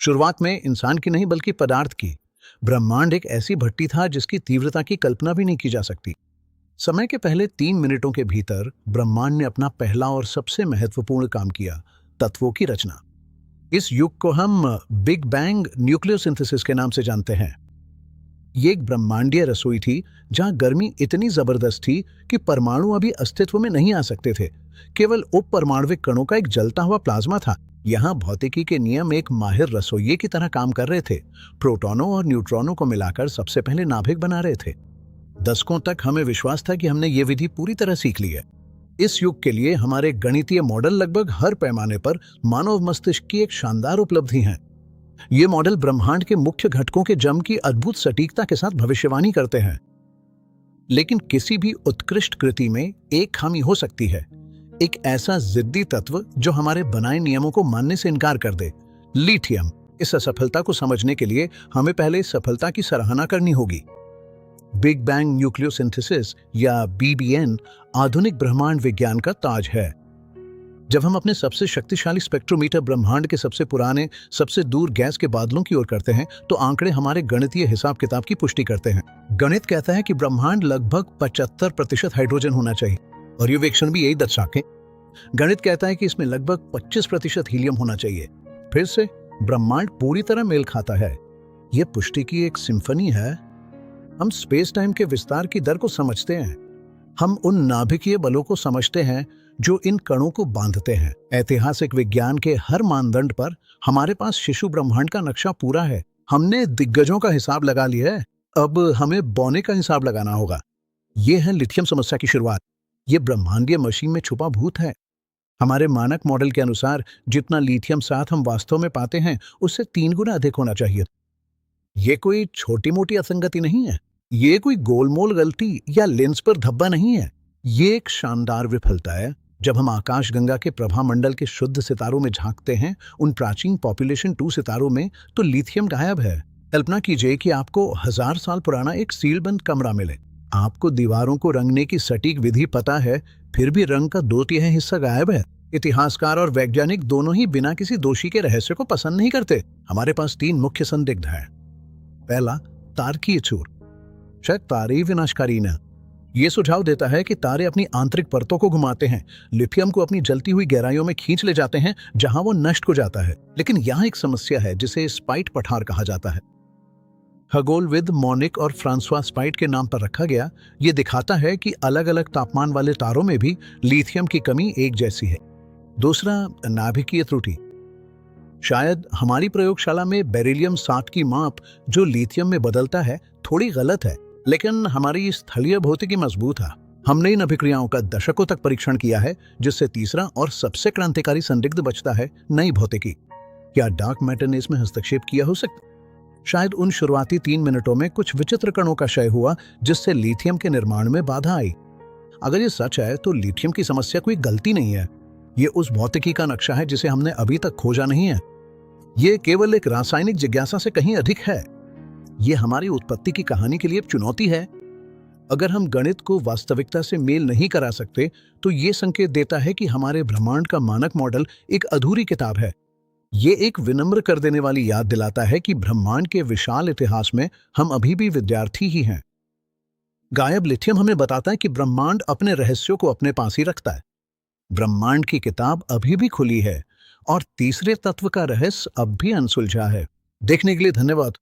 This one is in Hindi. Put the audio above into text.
शुरुआत में इंसान की नहीं बल्कि पदार्थ की। ब्रह्मांड एक ऐसी भट्टी था जिसकी तीव्रता की कल्पना भी नहीं की जा सकती। समय के पहले 3 मिनटों के भीतर ब्रह्मांड ने अपना पहला और सबसे महत्वपूर्ण काम किया, तत्वों की रचना। इस युग को हम बिग बैंग न्यूक्लियोसिंथेसिस के नाम से जानते हैं। ये एक ब्रह्मांडीय रसोई थी जहां गर्मी इतनी जबरदस्त थी कि परमाणु अभी अस्तित्व में नहीं आ सकते थे। केवल उप परमाणविक कणों का एक जलता हुआ प्लाज्मा था। यहाँ भौतिकी के नियम एक माहिर रसोइये की तरह काम कर रहे थे। प्रोटॉनों और न्यूट्रॉनों को मिलाकर सबसे पहले नाभिक बना रहे थे। दशकों तक हमें विश्वास था कि हमने ये विधि पूरी तरह सीख ली है। इस युग के लिए हमारे गणितीय मॉडल लगभग हर पैमाने पर मानव मस्तिष्क की एक शानदार उपलब्धि हैं। ये मॉडल ब्रह्मांड के मुख्य घटकों के जम की अद्भुत सटीकता के साथ भविष्यवाणी करते हैं। लेकिन किसी भी उत्कृष्ट कृति में एक खामी हो सकती है, एक ऐसा जिद्दी तत्व जो हमारे बनाए नियमों को मानने से इनकार कर दे, लिथियम। इस असफलता को समझने के लिए हमें पहले इस सफलता की सराहना करनी होगी। बिग बैंग न्यूक्लियोसिंथेसिस या बीबीएन आधुनिक ब्रह्मांड विज्ञान का ताज है। जब हम अपने सबसे शक्तिशाली स्पेक्ट्रोमीटर ब्रह्मांड के सबसे पुराने, सबसे दूर गैस के बादलों की ओर करते हैं, तो आंकड़े हमारे गणितीय हिसाब किताब की पुष्टि करते हैं। गणित कहता है कि ब्रह्मांड लगभग 75% हाइड्रोजन होना चाहिए, और पर्यवेक्षण भी यही दर्शाते। गणित कहता है कि इसमें लगभग 25% हीलियम होना चाहिए। फिर से ब्रह्मांड पूरी तरह मेल खाता है। यह पुष्टि की एक सिम्फनी है। हम स्पेस टाइम के विस्तार की दर को समझते हैं। हम उन नाभिकीय बलों को समझते हैं जो इन कणों को बांधते हैं। ऐतिहासिक विज्ञान के हर मानदंड पर हमारे पास शिशु ब्रह्मांड का नक्शा पूरा है। हमने दिग्गजों का हिसाब लगा लिया है, अब हमें बौने का हिसाब लगाना होगा। यह है लिथियम समस्या की शुरुआत। यह ब्रह्मांडीय मशीन में छुपा भूत है। हमारे मानक मॉडल के अनुसार जितना लिथियम साथ हम वास्तव में पाते हैं, उससे 3 गुना अधिक होना चाहिए। यह कोई छोटी मोटी असंगति नहीं है। ये कोई गोलमोल गलती या लेंस पर धब्बा नहीं है। ये एक शानदार विफलता है। जब हम आकाशगंगा के प्रभामंडल के शुद्ध सितारों में झांकते हैं, उन प्राचीन पॉपुलेशन 2 सितारों में, तो लिथियम गायब है। कल्पना कीजिए कि आपको 1000 साल पुराना एक सीलबंद कमरा मिले। आपको दीवारों को रंगने की सटीक विधि पता है, फिर भी रंग का 2/3 हिस्सा गायब है। इतिहासकार और वैज्ञानिक दोनों ही बिना किसी दोषी के रहस्य को पसंद नहीं करते। हमारे पास 3 मुख्य संदिग्ध हैं। पहला, तारकीय चूर। शायद तारे विनाशकारी न। यह सुझाव देता है कि तारे अपनी आंतरिक परतों को घुमाते हैं, लिथियम को अपनी जलती हुई गहराइयों में खींच ले जाते हैं, जहां वो नष्ट हो जाता है। लेकिन यहां एक समस्या है जिसे स्पाइट पठार कहा जाता है। खगोलविद मोनिक और फ्रांसवा स्पाइट के नाम पर रखा गया। यह दिखाता है कि अलग अलग तापमान वाले तारों में भी लिथियम की कमी एक जैसी है। दूसरा, नाभिकीय त्रुटि। शायद हमारी प्रयोगशाला में बेरिलियम 7 की माप जो लिथियम में बदलता है थोड़ी गलत है, लेकिन हमारी स्थलीय भौतिकी मजबूत है। हमने इन अभिक्रियाओं का दशकों तक परीक्षण किया है, जिससे तीसरा और सबसे क्रांतिकारी संदिग्ध बचता है, नई भौतिकी। क्या डार्क मैटर ने इसमें हस्तक्षेप किया हो सकता? शायद उन शुरुआती 3 मिनटों में कुछ विचित्र कणों का क्षय हुआ, जिससे लिथियम के निर्माण में बाधा आई। अगर ये सच है तो लिथियम की समस्या कोई गलती नहीं है। ये उस भौतिकी का नक्शा है जिसे हमने अभी तक खोजा नहीं है। ये केवल एक रासायनिक जिज्ञासा से कहीं अधिक है। ये हमारी उत्पत्ति की कहानी के लिए एक चुनौती है। अगर हम गणित को वास्तविकता से मेल नहीं करा सकते, तो ये संकेत देता है कि हमारे ब्रह्मांड का मानक मॉडल एक अधूरी किताब है। ये एक विनम्र कर देने वाली याद दिलाता है कि ब्रह्मांड के विशाल इतिहास में हम अभी भी विद्यार्थी ही हैं। गायब लिथियम हमें बताता है कि ब्रह्मांड अपने रहस्यों को अपने पास ही रखता है। ब्रह्मांड की किताब अभी भी खुली है, और तीसरे तत्व का रहस्य अब भी अनसुलझा है। देखने के लिए धन्यवाद।